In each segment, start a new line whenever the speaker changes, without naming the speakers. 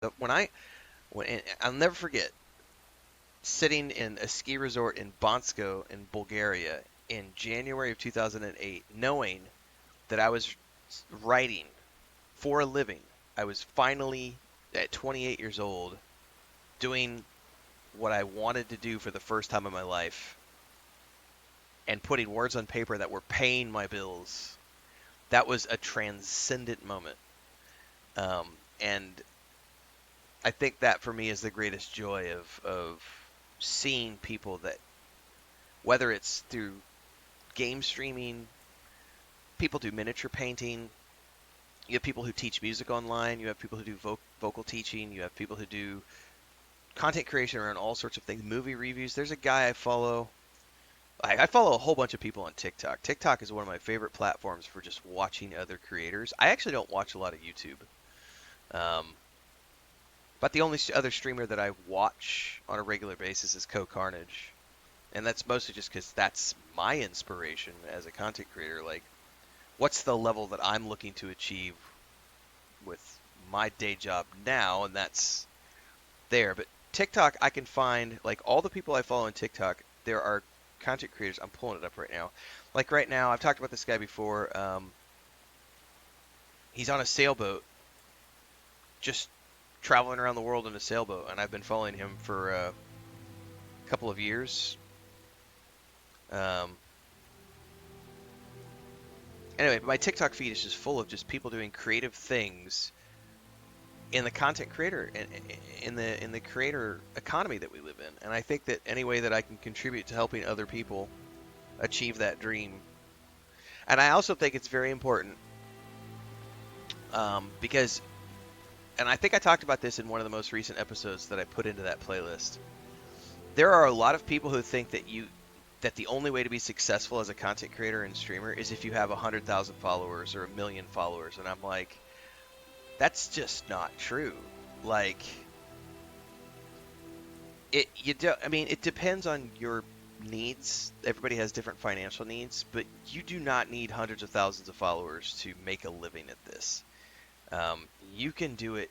I'll never forget sitting in a ski resort in Bansko in Bulgaria in January of 2008, knowing that I was writing for a living. I was finally at 28 years old doing what I wanted to do for the first time in my life and putting words on paper that were paying my bills. That was a transcendent moment. And I think that for me is the greatest joy of seeing people that, whether it's through game streaming, people do miniature painting, you have people who teach music online, you have people who do vocal teaching, you have people who do content creation around all sorts of things, movie reviews. There's a guy I follow. I follow a whole bunch of people on TikTok. TikTok is one of my favorite platforms for just watching other creators. I actually don't watch a lot of YouTube. Um, but the only other streamer that I watch on a regular basis is Carnage. And that's mostly just because that's my inspiration as a content creator. Like, what's the level that I'm looking to achieve with my day job now? And that's there. But TikTok, I can find, like, all the people I follow on TikTok, there are content creators. I'm pulling it up right now. Like, right now, I've talked about this guy before. He's on a sailboat, just traveling around the world in a sailboat. And I've been following him for a couple of years. Um, anyway, my TikTok feed is just full of just people doing creative things in the content creator in the creator economy that we live in. And I think that any way that I can contribute to helping other people achieve that dream. And I also think it's very important because, and I think I talked about this in one of the most recent episodes that I put into that playlist. There are a lot of people who think that the only way to be successful as a content creator and streamer is if you have 100,000 followers or a million followers, and I'm like, that's just not true. Like, I mean, it depends on your needs. Everybody has different financial needs, but you do not need hundreds of thousands of followers to make a living at this. You can do it,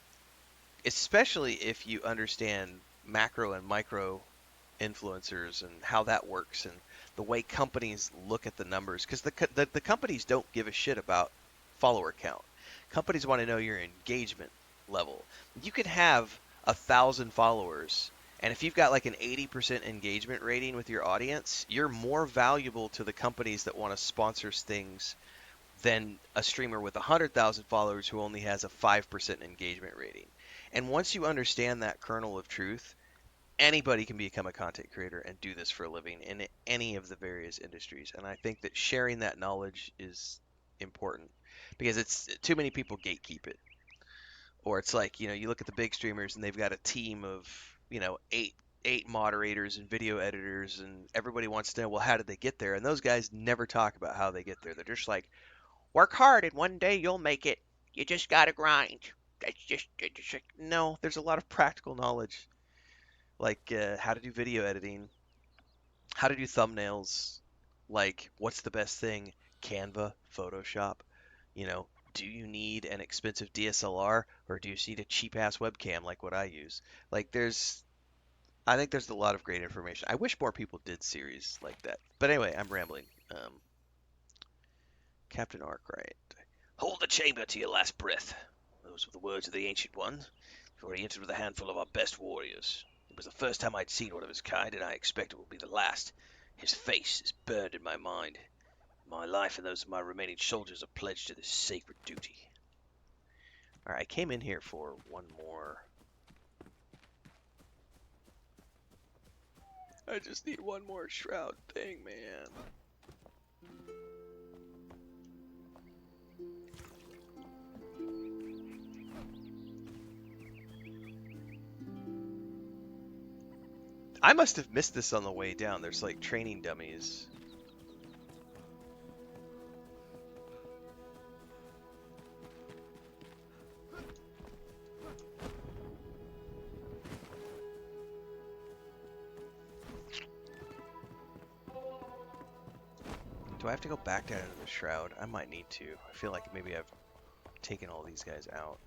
especially if you understand macro and micro influencers and how that works and the way companies look at the numbers, because the companies don't give a shit about follower count. Companies want to know your engagement level. You could have 1,000 followers, and if you've got like an 80% engagement rating with your audience, you're more valuable to the companies that want to sponsor things than a streamer with 100,000 followers who only has a 5% engagement rating. And once you understand that kernel of truth, anybody can become a content creator and do this for a living in any of the various industries. And I think that sharing that knowledge is important because it's too many people gatekeep it. Or it's like, you look at the big streamers and they've got a team of, eight moderators and video editors, and everybody wants to know, well, how did they get there? And those guys never talk about how they get there. They're just like, work hard and one day you'll make it. You just gotta grind. It's just like, no, there's a lot of practical knowledge, like how to do video editing, how to do thumbnails, like what's the best thing, Canva, Photoshop, you know, do you need an expensive DSLR or do you need a cheap ass webcam like what I use? Like I think there's a lot of great information. I wish more people did series like that. But anyway, I'm rambling. Captain Arkwright. Hold the chamber to your last breath. Those were the words of the Ancient One before he entered with a handful of our best warriors. It was the first time I'd seen one of his kind, and I expect it will be the last. His face is burned in my mind. My life and those of my remaining soldiers are pledged to this sacred duty. Alright, I came in here for one more. I just need one more shroud thing, man. I must have missed this on the way down. There's like training dummies. Do I have to go back down into the shroud? I might need to. I feel like maybe I've taken all these guys out.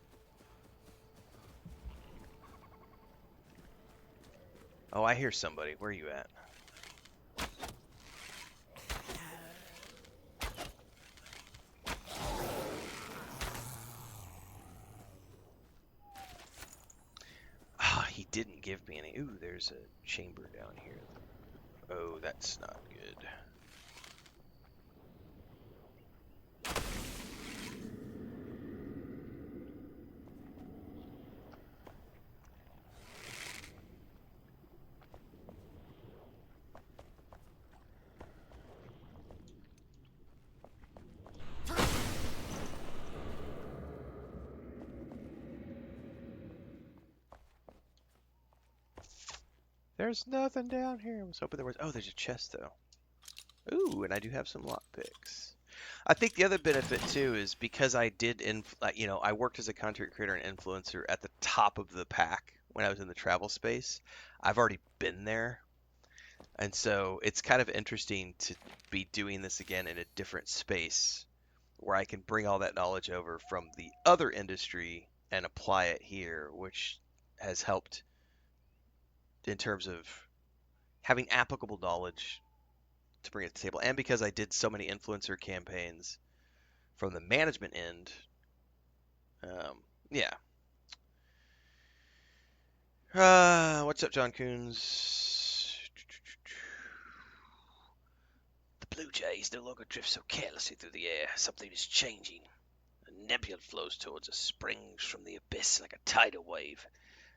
Oh, I hear somebody. Where are you at? Ah, he didn't give me any. Ooh, there's a chamber down here. Oh, that's not good. There's nothing down here. I was hoping there was. Oh, there's a chest though. Ooh, and I do have some lockpicks. I think the other benefit too is because I did, I worked as a content creator and influencer at the top of the pack when I was in the travel space. I've already been there, and so it's kind of interesting to be doing this again in a different space where I can bring all that knowledge over from the other industry and apply it here, which has helped in terms of having applicable knowledge to bring it to the table. And because I did so many influencer campaigns from the management end, yeah. What's up, John Coons? The blue jays no longer drift so carelessly through the air. Something is changing. A nebula flows towards us, springs from the abyss like a tidal wave.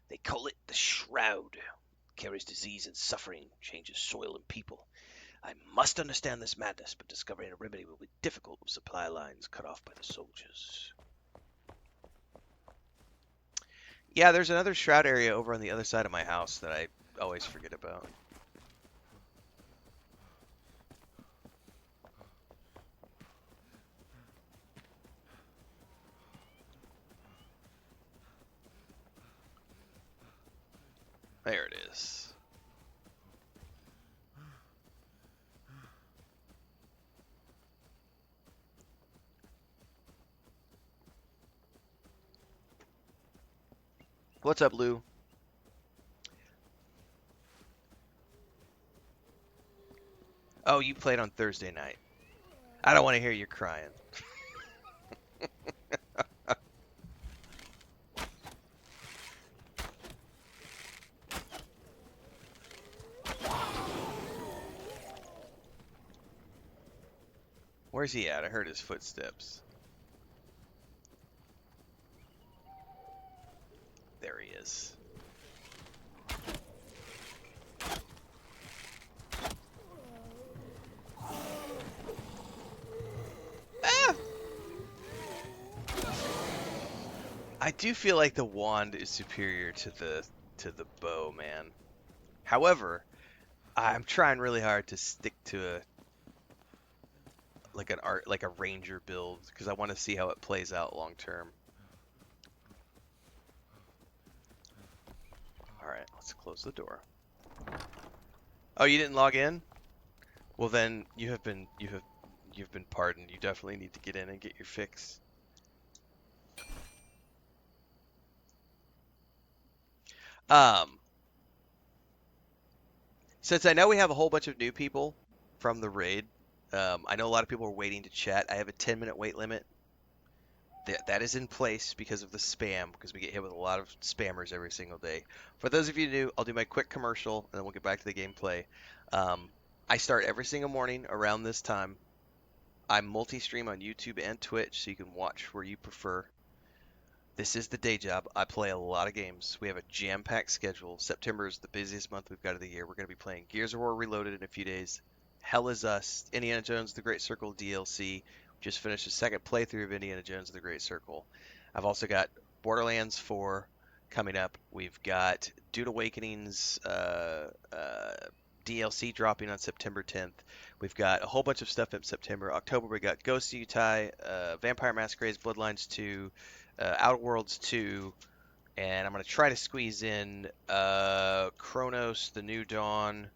They call it the Shroud. Carries disease and suffering, changes soil and people. I must understand this madness, but discovering a remedy will be difficult with supply lines cut off by the soldiers. Yeah, there's another shroud area over on the other side of my house that I always forget about. There it is. What's up, Lou? Oh, you played on Thursday night. I don't want to hear you crying. Where's he at? I heard his footsteps. There he is. Ah! I do feel like the wand is superior to the bow, man. However, I'm trying really hard to stick to a ranger build because I want to see how it plays out long term. All right, let's close the door. Oh, you didn't log in? Well, then you've been pardoned. You definitely need to get in and get your fix. Um, since I know we have a whole bunch of new people from the raid, I know a lot of people are waiting to chat. I have a 10-minute wait limit. That is in place because of the spam, because we get hit with a lot of spammers every single day. For those of you new, I'll do my quick commercial, and then we'll get back to the gameplay. Um, I start every single morning around this time. I multi-stream on YouTube and Twitch, so you can watch where you prefer. This is the day job. I play a lot of games. We have a jam-packed schedule. September is the busiest month we've got of the year. We're going to be playing Gears of War Reloaded in a few days. Hell is Us, Indiana Jones: The Great Circle DLC. Just finished a second playthrough of Indiana Jones: The Great Circle. I've also got Borderlands 4 coming up. We've got Dune Awakenings DLC dropping on September 10th. We've got a whole bunch of stuff in September. October, we got Ghost of Utah, Vampire Masquerades, Bloodlines 2, Outer Worlds 2, and I'm going to try to squeeze in Chronos, The New Dawn,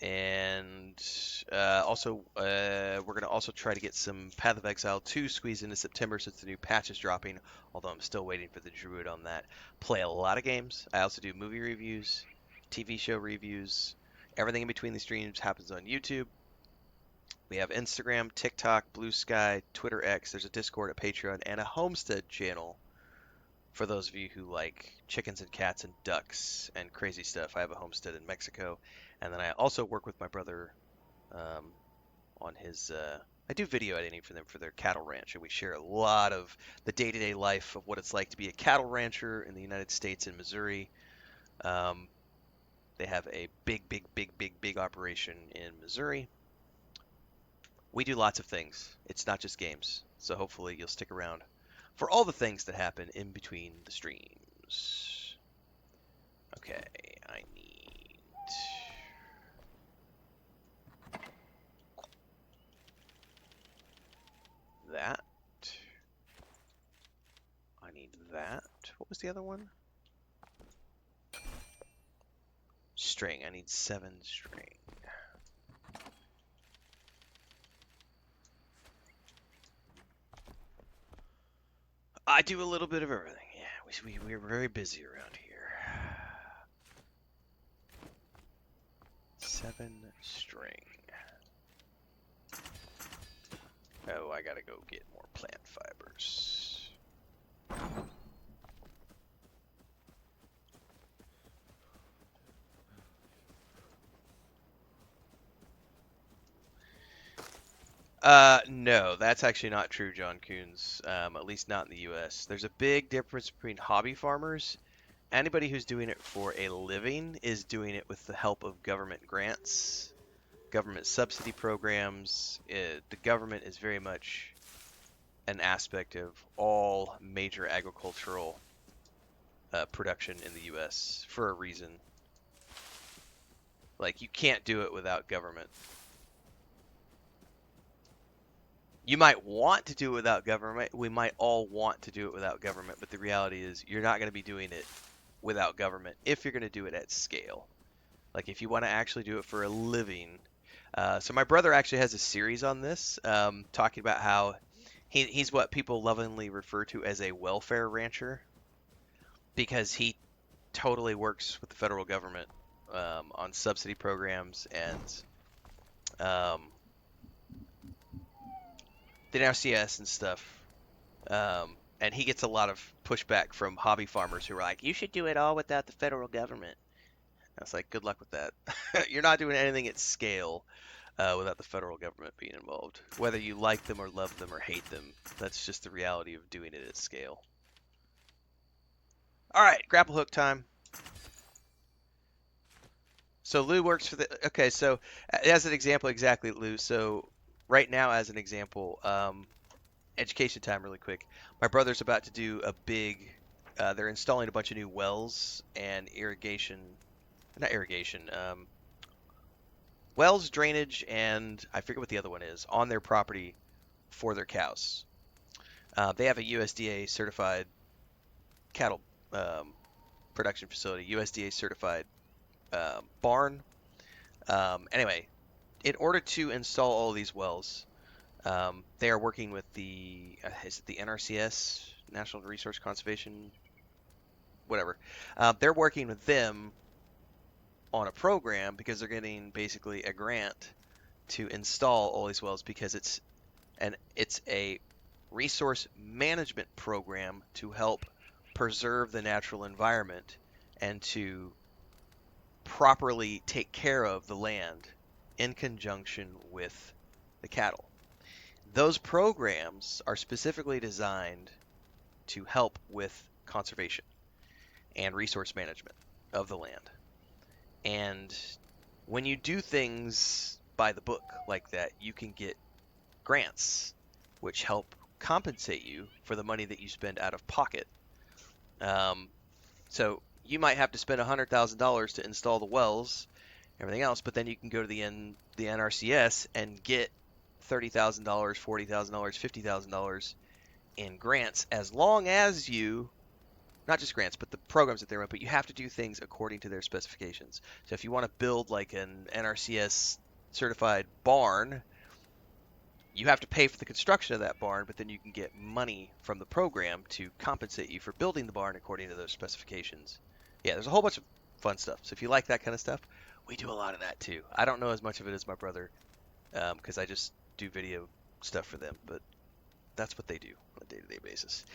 and we're going to also try to get some Path of Exile 2 squeezed into September since the new patch is dropping, although I'm still waiting for the Druid on that. Play a lot of games. I also do movie reviews, TV show reviews. Everything in between the streams happens on YouTube. We have Instagram, TikTok, Blue Sky, Twitter X. There's a Discord, a Patreon, and a Homestead channel for those of you who like chickens and cats and ducks and crazy stuff. I have a homestead in Mexico, and then I also work with my brother um, on his. I do video editing for them for their cattle ranch, and we share a lot of the day-to-day life of what it's like to be a cattle rancher in the United States in Missouri. Um, they have a big operation in Missouri. We do lots of things. It's not just games. So hopefully you'll stick around for all the things that happen in between the streams. Okay, I need that. I need that. What was the other one? String. I need 7 string. I do a little bit of everything. Yeah, we're very busy around here. 7 string. Oh, I gotta go get more plant fibers. No, that's actually not true, John Coons. At least not in the U.S. There's a big difference between hobby farmers. Anybody who's doing it for a living is doing it with the help of government grants, government subsidy programs. The government is very much an aspect of all major agricultural production in the U.S. for a reason. Like, you can't do it without government. You might want to do it without government. We might all want to do it without government, but the reality is you're not going to be doing it without government if you're going to do it at scale. Like, if you want to actually do it for a living. So my brother actually has a series on this, talking about how he's what people lovingly refer to as a welfare rancher, because he totally works with the federal government on subsidy programs and the NRCS and stuff. And he gets a lot of pushback from hobby farmers who are like, you should do it all without the federal government. I was like, good luck with that. You're not doing anything at scale without the federal government being involved. Whether you like them or love them or hate them, that's just the reality of doing it at scale. All right, grapple hook time. So Lou works for the. Okay, so as an example, exactly, Lou. So right now, as an example, education time, really quick. My brother's about to do a big. They're installing a bunch of new wells and irrigation, not irrigation. Wells, drainage, and I forget what the other one is on their property for their cows. They have a USDA certified cattle production facility, USDA certified barn. Anyway, in order to install all these wells, they are working with the is it the NRCS, National Resource Conservation, whatever. They're working with them on a program because they're getting basically a grant to install all these wells because it's a resource management program to help preserve the natural environment and to properly take care of the land in conjunction with the cattle. Those programs are specifically designed to help with conservation and resource management of the land. And when you do things by the book like that, you can get grants which help compensate you for the money that you spend out of pocket. So you might have to spend $100,000 to install the wells, everything else, but then you can go to the NRCS and get $30,000, $40,000, $50,000 in grants, as long as you, not just grants, but the programs that they're in, but you have to do things according to their specifications. So if you want to build like an NRCS certified barn, you have to pay for the construction of that barn, but then you can get money from the program to compensate you for building the barn according to those specifications. Yeah, there's a whole bunch of fun stuff. So if you like that kind of stuff, we do a lot of that too. I don't know as much of it as my brother, because I just do video stuff for them, but that's what they do on a day-to-day basis.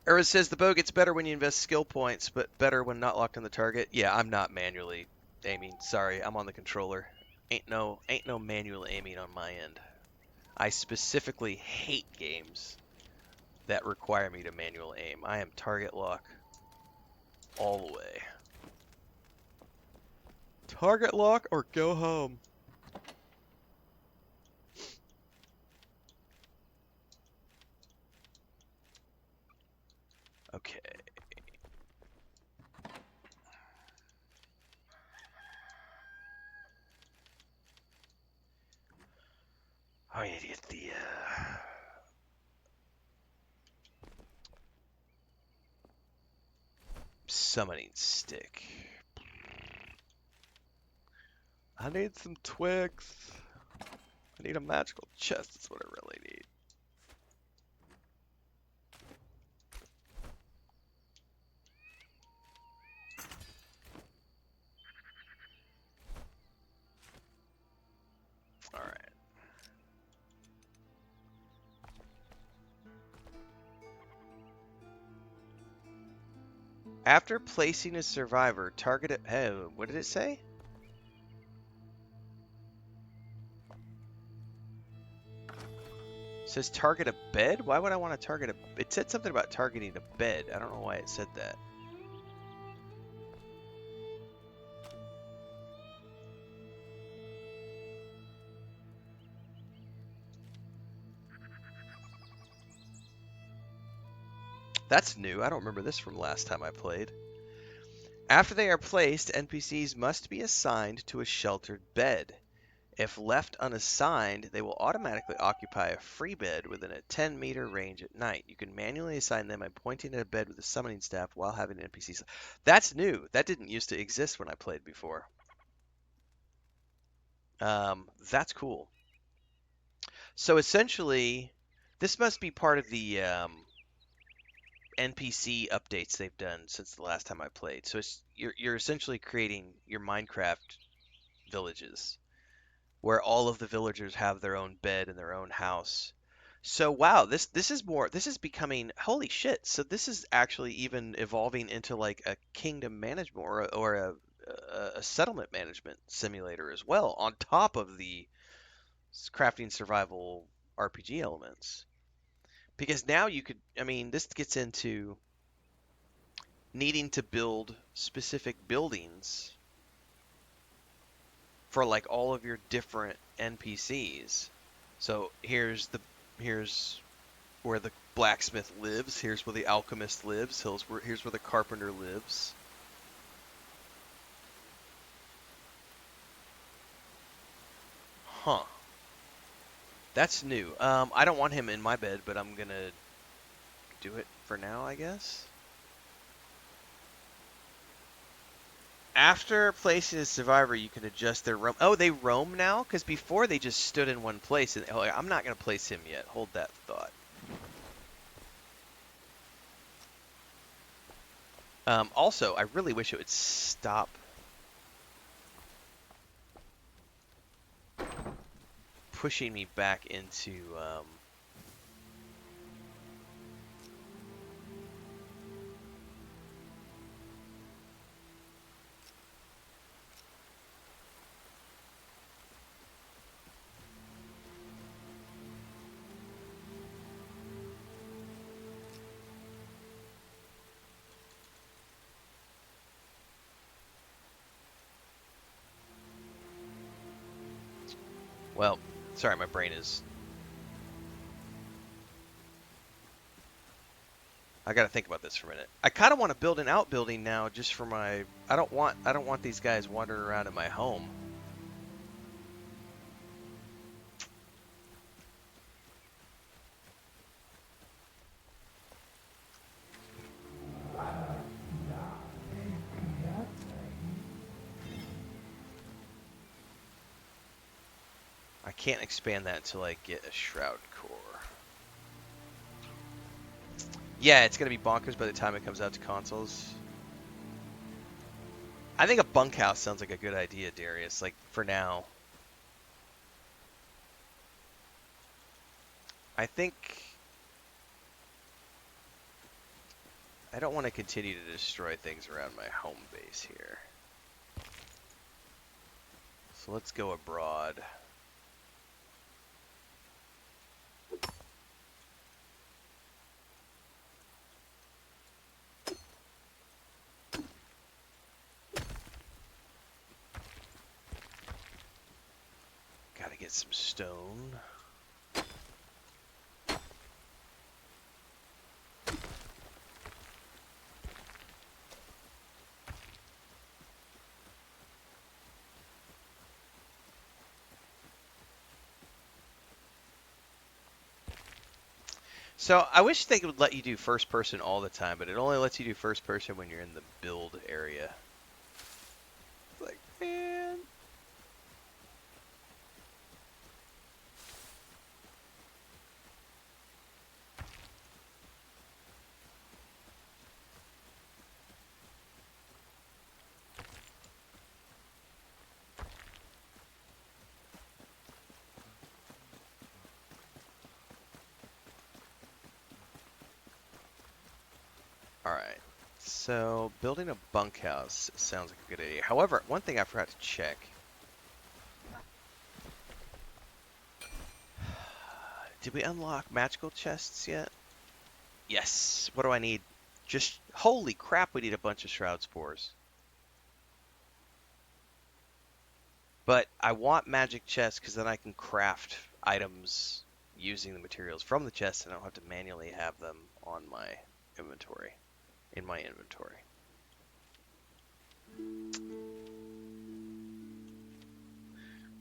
Erwin says the bow gets better when you invest skill points, but better when not locked on the target. Yeah, I'm not manually aiming. Sorry, I'm on the controller. Ain't no manual aiming on my end. I specifically hate games that require me to manual aim. I am target lock all the way. Target lock or go home. Okay. I need to get the summoning stick. I need some twigs. I need a magical chest. That's what I really need. All right. After placing a survivor, target it. Hey, what did it say? It says target a bed? Why would I want to target a... It said something about targeting a bed. I don't know why it said that. That's new. I don't remember this from last time I played. After they are placed, NPCs must be assigned to a sheltered bed. If left unassigned, they will automatically occupy a free bed within a 10-meter range at night. You can manually assign them by pointing at a bed with a summoning staff while having NPCs. That's new. That didn't used to exist when I played before. That's cool. So essentially, this must be part of the NPC updates they've done since the last time I played. So you're essentially creating your Minecraft villages, where all of the villagers have their own bed and their own house. So wow, this is more, this is becoming, holy shit. So this is actually even evolving into like a kingdom management or a settlement management simulator as well, on top of the crafting survival RPG elements. Because now you could, I mean, this gets into needing to build specific buildings for like all of your different NPCs. So here's where the blacksmith lives, here's where the alchemist lives, here's where the carpenter lives. Huh. That's new. I don't want him in my bed, but I'm gonna do it for now, I guess. After placing a survivor, you can adjust their roam. Oh, they roam now? Because before they just stood in one place. And oh, I'm not going to place him yet. Hold that thought. Also, I really wish it would stop pushing me back into... Well, sorry, my brain is... I gotta think about this for a minute. I kind of want to build an outbuilding now, just for my... I don't want these guys wandering around in my home. I can't expand that until I get a shroud core. Yeah, it's gonna be bonkers by the time it comes out to consoles. I think a bunkhouse sounds like a good idea, Darius. Like for now, I think I don't want to continue to destroy things around my home base here. So let's go abroad. Gotta get some stone. So I wish they would let you do first person all the time, but it only lets you do first person when you're in the build area. It's like, man. Alright. So building a bunkhouse sounds like a good idea. However, one thing I forgot to check. Did we unlock magical chests yet? Yes. What do I need? Just holy crap, we need a bunch of shroud spores. But I want magic chests because then I can craft items using the materials from the chest and I don't have to manually have them on my inventory. In my inventory.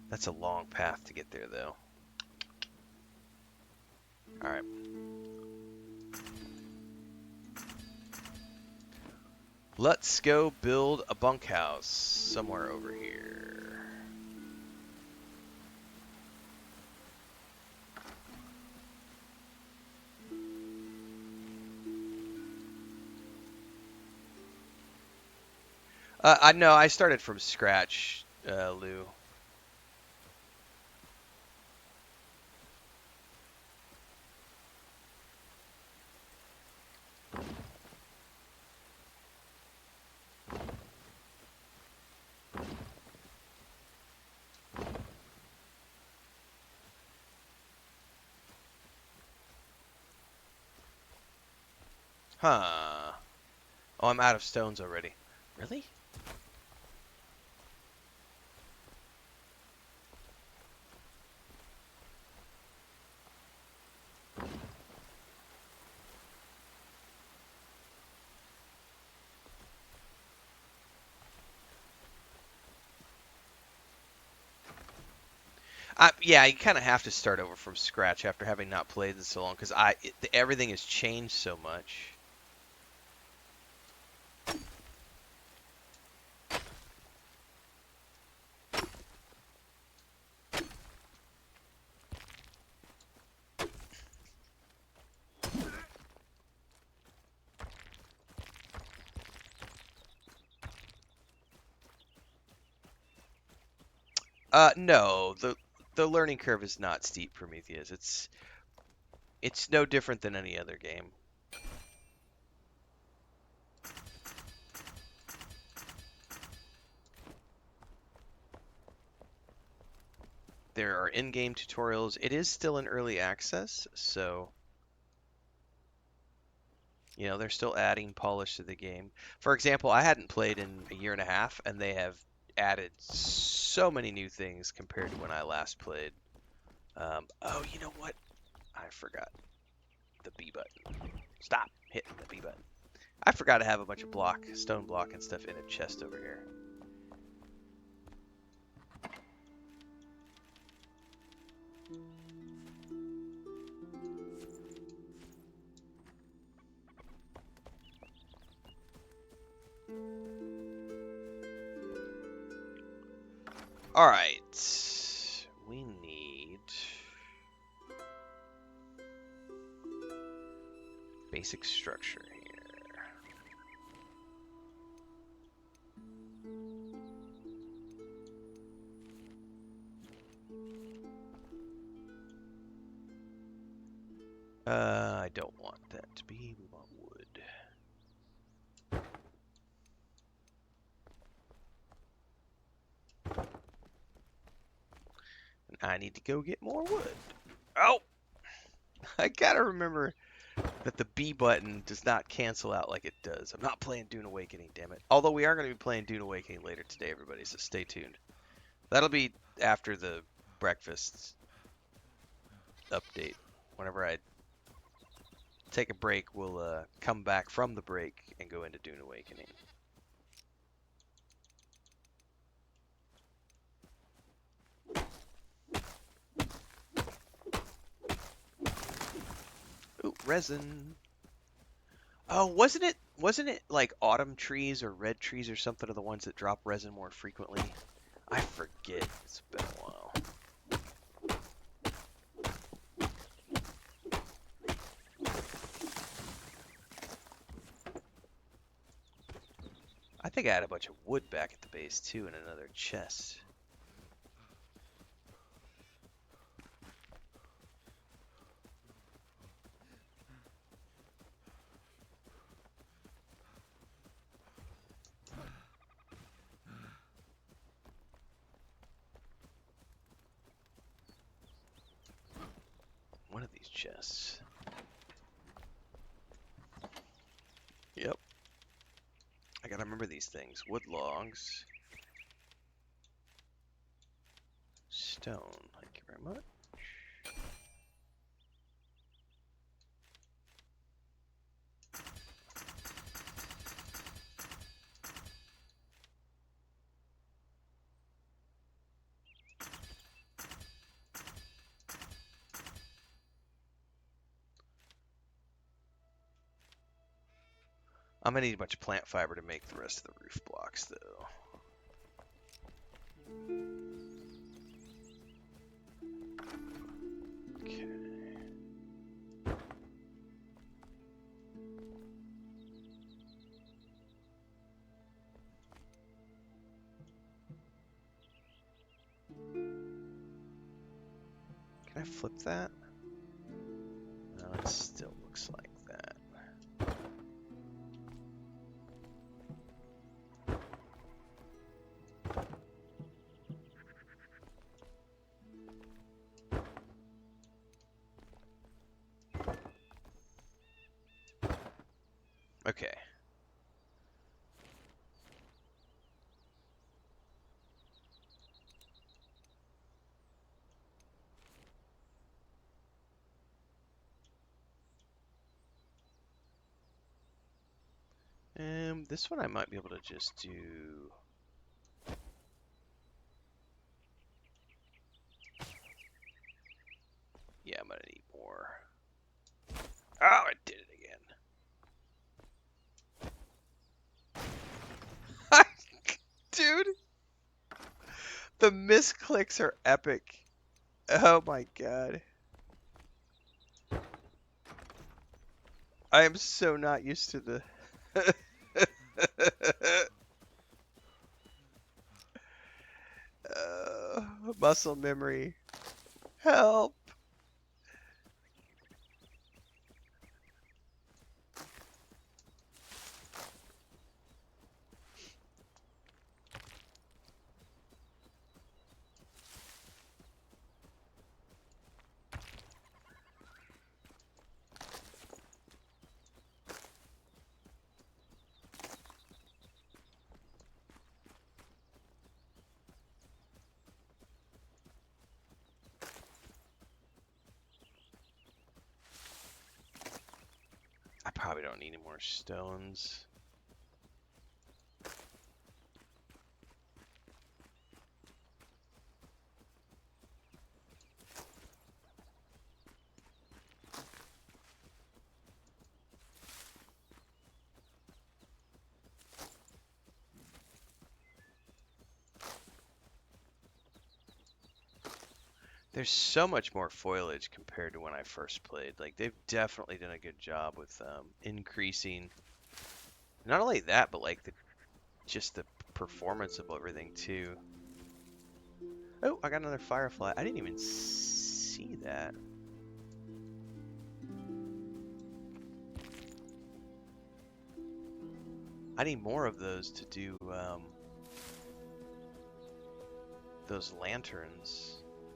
That's a long path to get there though. Alright. Let's go build a bunkhouse somewhere over here. I know I started from scratch, Lou. Huh. Oh, I'm out of stones already. Really? Yeah, you kind of have to start over from scratch after having not played in so long because everything has changed so much. No, the learning curve is not steep, Prometheus. It's no different than any other game. There are in-game tutorials. It is still in early access, so you know they're still adding polish to the game. For example, I hadn't played in a year and a half, and they have added so many new things compared to when I last played. Oh, you know what? I forgot the B button. Stop hitting the B button. I forgot to have a bunch of stone block and stuff in a chest over here. All right, we need basic structure here. I don't want that to be. We want wood. And I need to go get more wood. Oh! I gotta remember that the B button does not cancel out like it does. I'm not playing Dune Awakening, damn it. Although we are going to be playing Dune Awakening later today, everybody, so stay tuned. That'll be after the breakfast update. Whenever I take a break, we'll come back from the break and go into Dune Awakening. Ooh, resin. Oh, wasn't it like autumn trees or red trees or something are the ones that drop resin more frequently? I forget. It's been a while. I think I had a bunch of wood back at the base too in another chest. One of these chests. Yep. I gotta remember these things. Wood logs. Stone. Thank you very much. I'm gonna need a bunch of plant fiber to make the rest of the roof blocks, though. Okay. Can I flip that? No, it still looks like that. Okay. This one I might be able to just do. Yeah, I'm gonna need more. Oh, I did it again. Dude, the misclicks are epic. Oh my god. I am so not used to the muscle memory. Help. I probably don't need any more stones. There's so much more foliage compared to when I first played. Like, they've definitely done a good job with increasing not only that, but like just the performance of everything too. Oh, I got another firefly. I didn't even see that. I need more of those to do those lanterns.